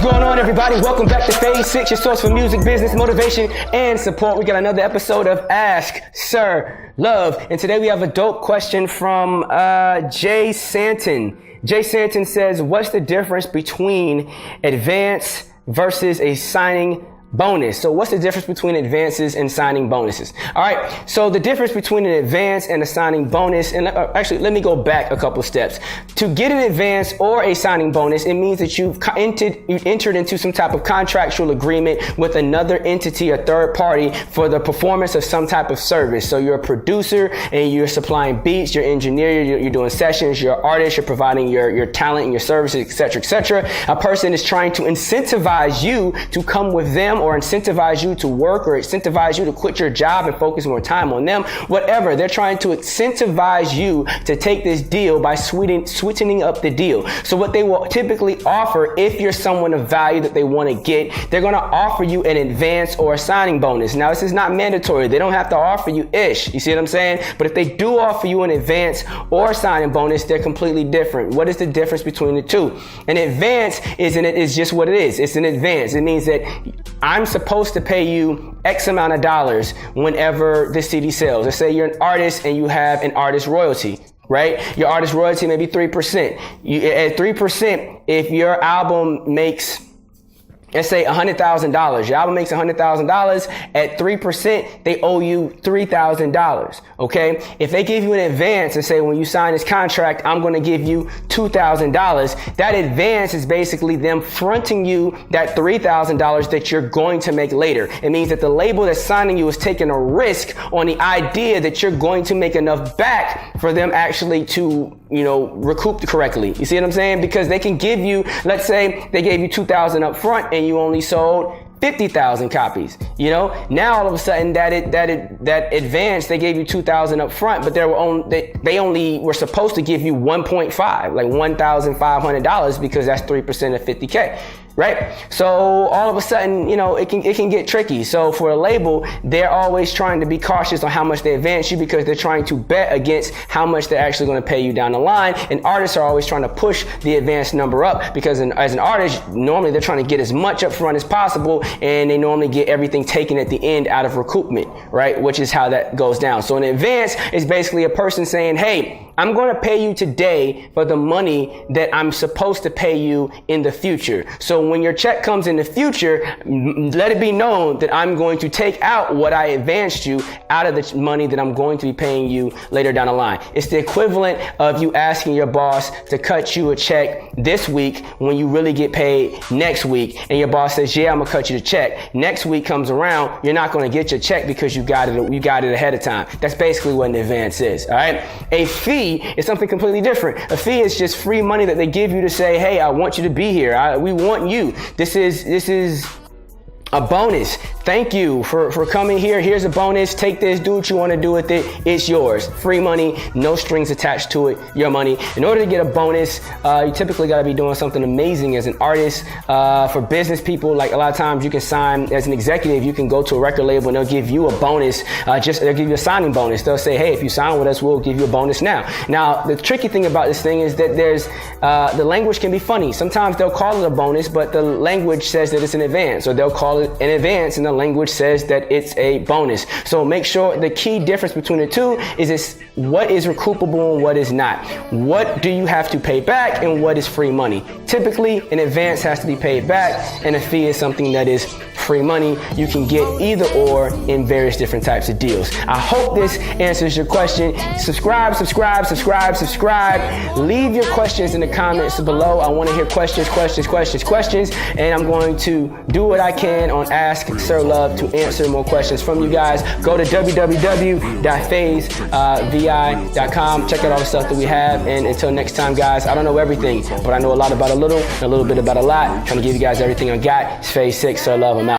going on, everybody? Welcome back to Phase 6, your source for music, business, motivation, and support. We got another episode of Ask Sirr Love. And today we have a dope question from Jay Santon. Jay Santon says, what's the difference between advance versus a signing bonus? So what's the difference between advances and signing bonuses? All right. So the difference between an advance and a signing bonus, and actually, let me go back a couple steps. To get an advance or a signing bonus, it means that you've entered into some type of contractual agreement with another entity, a third party, for the performance of some type of service. So you're a producer and you're supplying beats, you're an engineer, you're doing sessions, you're an artist, you're providing your talent and your services, etc., etc. A person is trying to incentivize you to come with them, or incentivize you to work, or incentivize you to quit your job and focus more time on them. Whatever, they're trying to incentivize you to take this deal by sweetening up the deal. So what they will typically offer, if you're someone of value that they want to get, they're going to offer you an advance or a signing bonus. Now, this is not mandatory. They don't have to offer you ish. You see what I'm saying? But if they do offer you an advance or a signing bonus, they're completely different. What is the difference between the two? An advance is just what it is. It's an advance. It means that I'm supposed to pay you X amount of dollars whenever the CD sells. Let's say you're an artist and you have an artist royalty, right? Your artist royalty may be 3%. At 3%, if your album makes, let's say $100,000. Your album makes $100,000. At 3%, they owe you $3,000. Okay. If they give you an advance and say, when you sign this contract, I'm going to give you $2,000. That advance is basically them fronting you that $3,000 that you're going to make later. It means that the label that's signing you is taking a risk on the idea that you're going to make enough back for them actually to, recoup correctly. You see what I'm saying? Because they can give you, let's say they gave you $2,000 up front and you only sold 50,000 copies. Now all of a sudden that advance, they gave you 2,000 up front, but they only were supposed to give you 1.5, like $1,500, because that's 3% of 50K. Right? So all of a sudden, it can get tricky. So for a label, they're always trying to be cautious on how much they advance you, because they're trying to bet against how much they're actually going to pay you down the line. And artists are always trying to push the advance number up, because as an artist, normally they're trying to get as much up front as possible, and they normally get everything taken at the end out of recoupment, right? Which is how that goes down. So an advance is basically a person saying, hey, I'm going to pay you today for the money that I'm supposed to pay you in the future. So when your check comes in the future, let it be known that I'm going to take out what I advanced you out of the money that I'm going to be paying you later down the line. It's the equivalent of you asking your boss to cut you a check this week when you really get paid next week. And your boss says, yeah, I'm going to cut you the check. Next week comes around, you're not going to get your check because you got it ahead of time. That's basically what an advance is. All right. A fee is something completely different. A fee is just free money that they give you to say, hey, I want you to be here. We want you. This is a bonus. Thank you for coming here. Here's a bonus. Take this, do what you want to do with it. It's yours. Free money, no strings attached to it, your money. In order to get a bonus, you typically got to be doing something amazing as an artist. For business people, like a lot of times you can sign as an executive, you can go to a record label and they'll give you a bonus. They'll give you a signing bonus. They'll say, hey, if you sign with us, we'll give you a bonus now. Now, the tricky thing about this thing is that the language can be funny. Sometimes they'll call it a bonus, but the language says that it's an advance, or they'll call it in advance and the language says that it's a bonus. So make sure the key difference between the two is what is recoupable and what is not. What do you have to pay back and what is free money? Typically, an advance has to be paid back, and a fee is something that is free money. You can get either or in various different types of deals. I hope this answers your question. Subscribe. Leave your questions in the comments below. I want to hear questions, and I'm going to do what I can on Ask Sirr Love to answer more questions from you guys. Go to www.phasevi.com. Check out all the stuff that we have. And until next time, guys, I don't know everything, but I know a lot about a little, and a little bit about a lot. Trying to give you guys everything I got. It's Phase 6, Sirr Love. I'm out.